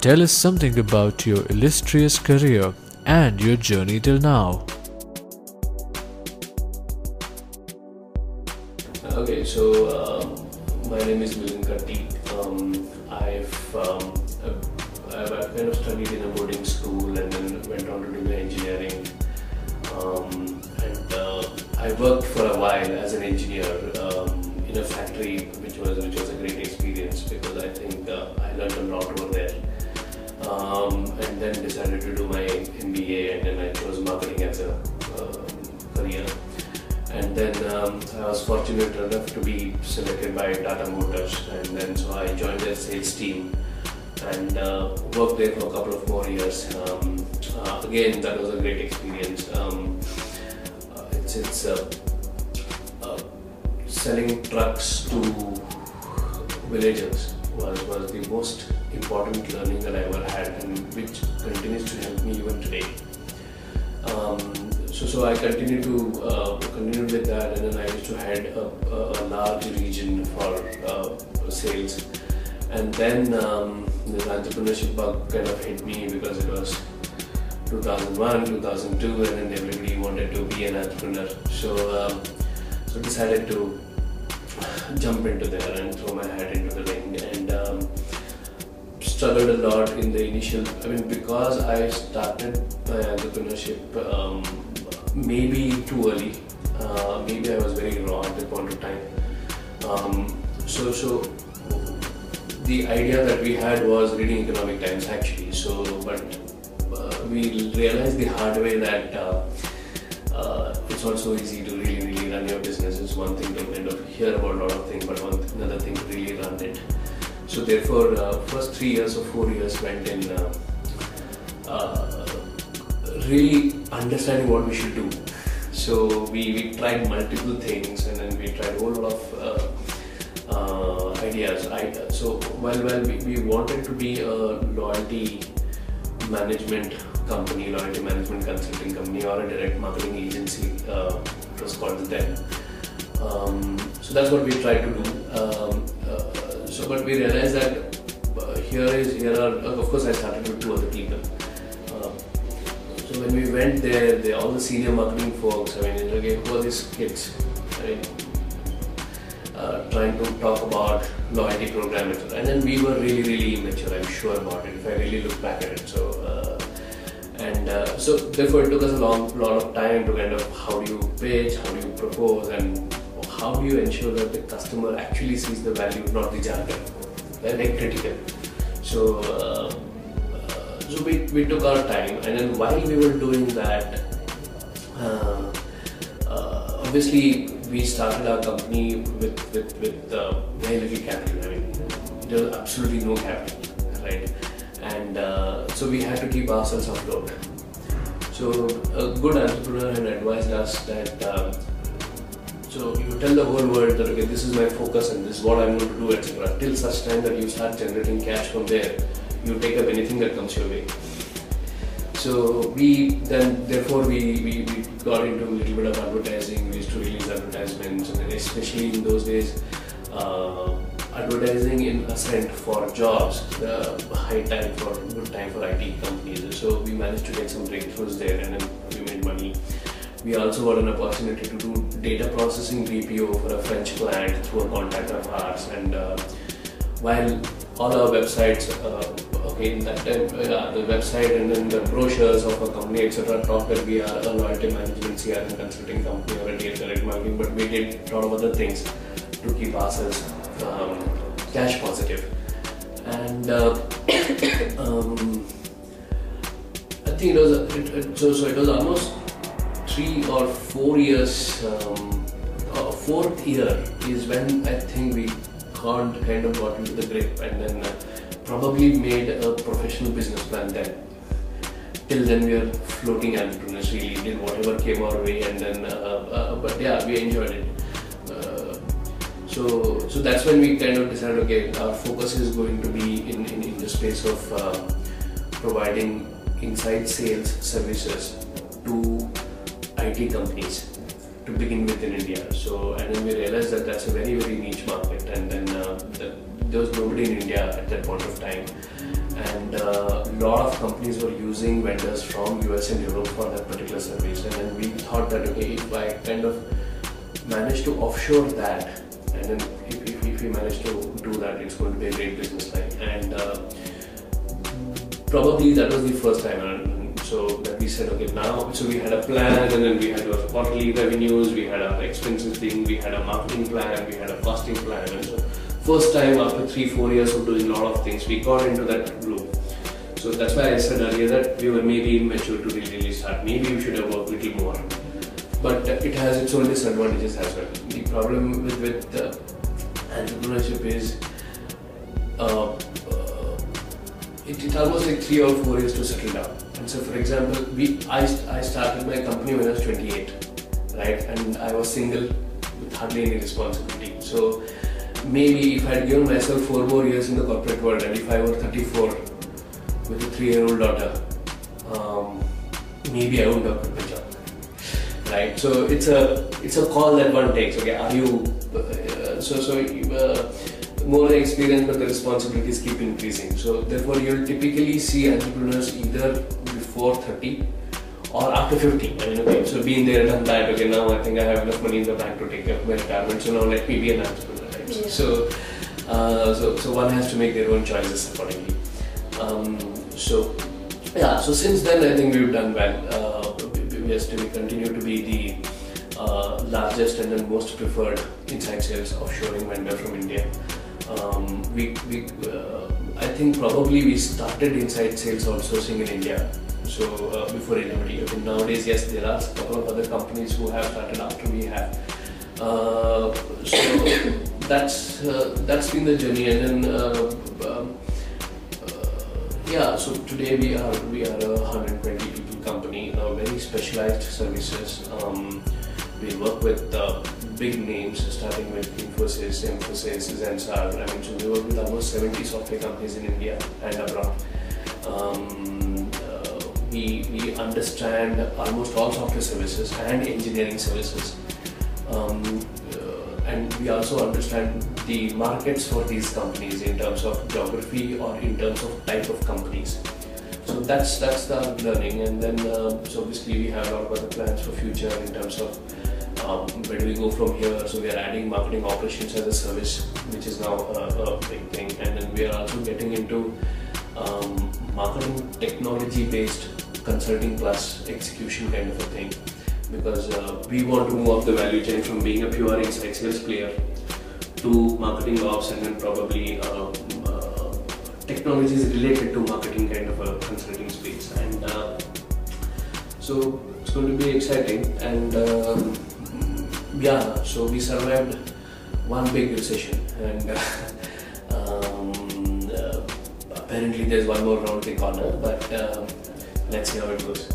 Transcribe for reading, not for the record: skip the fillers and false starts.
tell us something about your illustrious career and your journey till now. Okay, so my name is Milind Katti. I've kind of studied in a boarding school and then went on to do my engineering. I worked for a while as an engineer in a factory, which was a great experience because I think I learned a lot over there. And then decided to do my MBA, and then I chose marketing as a career. And then I was fortunate enough to be selected by Tata Motors, and then so I joined their sales team and worked there for a couple of more years. Again, that was a great experience. It's selling trucks to villagers was the most important learning that I ever had, and which continues to help me even today. So I continued with that, and then I used to head a large region for sales. And then the entrepreneurship bug kind of hit me because it was 2001, 2002, and then everybody wanted to be an entrepreneur. So decided to jump into there and throw my head into the ring, and struggled a lot in the initial. I mean, because I started my entrepreneurship maybe too early. Maybe I was very raw at that point of time. So the idea that we had was reading Economic Times actually. But we realized the hard way that it's not so easy to really run your business. It's one thing to kind of hear about a lot of things, but another thing to really run it. So therefore, first 3 years or 4 years went in really understanding what we should do. So we tried multiple things, and then we tried a whole lot of ideas. So while we wanted to be a loyalty management company, loyalty management consulting company, or a direct marketing agency, it was called then. So that's what we tried to do. But we realized that here are of course I started with 2 other people. So when we went there, all the senior marketing folks, I mean, okay, who are these kids? I mean, trying to talk about loyalty program, and then we were really immature, I'm sure about it, if I really look back at it. So therefore it took us a lot of time to kind of how do you pitch, how do you propose, and how do you ensure that the customer actually sees the value, not the jargon. They're like critical. So we took our time, and then while we were doing that, obviously we started our company with very little capital. I mean, there was absolutely no capital, right? And so we had to keep ourselves afloat. So a good entrepreneur had advised us that so you tell the whole world that okay, this is my focus and this is what I'm going to do, etc. Till such time that you start generating cash from there, you take up anything that comes your way. So we got into a little bit of advertising. We used to release advertisements, and especially in those days, advertising in Ascent for jobs, good time for IT companies. So we managed to get some breakthroughs there, and then we made money. We also got an opportunity to do data processing BPO for a French client through a contact of ours. And while all our websites, in that time, the website and then the brochures of a company, etc., talk that we are a loyalty management CRM consulting company or a direct marketing, but we did a lot of other things to keep ourselves cash positive. And I think it was almost 3 or 4 years. Fourth year is when I think we kind of got into the grip, and then probably made a professional business plan then. Till then we were floating entrepreneurs, really did whatever came our way, and then but yeah, we enjoyed it. So that's when we kind of decided, okay, our focus is going to be in the space of providing inside sales services to IT companies to begin with in India. So, and then we realized that that's a very niche market, and then there was nobody in India at that point of time. and a lot of companies were using vendors from US and Europe for that particular service. And then we thought that, okay, if I kind of manage to offshore that, and then if we manage to do that, it's going to be a great business line. And probably that was the first time. So that we said, okay, now, so we had a plan, and then we had our quarterly revenues, we had our expenses thing, we had a marketing plan, we had a costing plan. And so first time after 3-4 years of doing a lot of things, we got into that loop. So that's why I said earlier that we were maybe immature to really start. Maybe we should have worked a little more. But it has its own disadvantages as well. The problem with entrepreneurship is it almost like 3 or 4 years to settle down. And so, for example, I started my company when I was 28, right? And I was single with hardly any responsibility. So maybe if I had given myself 4 more years in the corporate world, and if I were 34 with a 3-year-old daughter, maybe I wouldn't have quit my job, right? So it's a call that one takes. Okay, are you more the experience, but the responsibilities keep increasing. So therefore, you'll typically see entrepreneurs either before 30 or after 50. I mean, okay, so being there and done that. Okay, now I think I have enough money in the bank to take care of my retirement. So now let me be an entrepreneur. Right? Yeah. So one has to make their own choices accordingly. So since then I think we've done well. We continue to be the largest and the most preferred inside sales offshoring vendor from India. I think probably we started inside sales outsourcing in India. So before anybody. Okay, nowadays, yes, there are a couple of other companies who have started after we have. So that's been the journey, and then so today we are a 120 people company, very specialized services. We work with big names, starting with Infosys, Mphasis, Zensar. I mean, so we work with almost 70 software companies in India and abroad. We understand almost all software services and engineering services. And we also understand the markets for these companies in terms of geography or in terms of type of companies. So that's the learning. And then so obviously we have a lot of other plans for future in terms of where do we go from here. So we are adding marketing operations as a service, which is now a big thing. And then we are also getting into marketing technology based consulting plus execution kind of a thing, because we want to move up the value chain from being a pure inside sales player to marketing ops, and then probably technologies related to marketing kind of a consulting space. And so it's going to be exciting. And so we survived one big recession, and apparently there's one more round the corner, but let's see how it goes.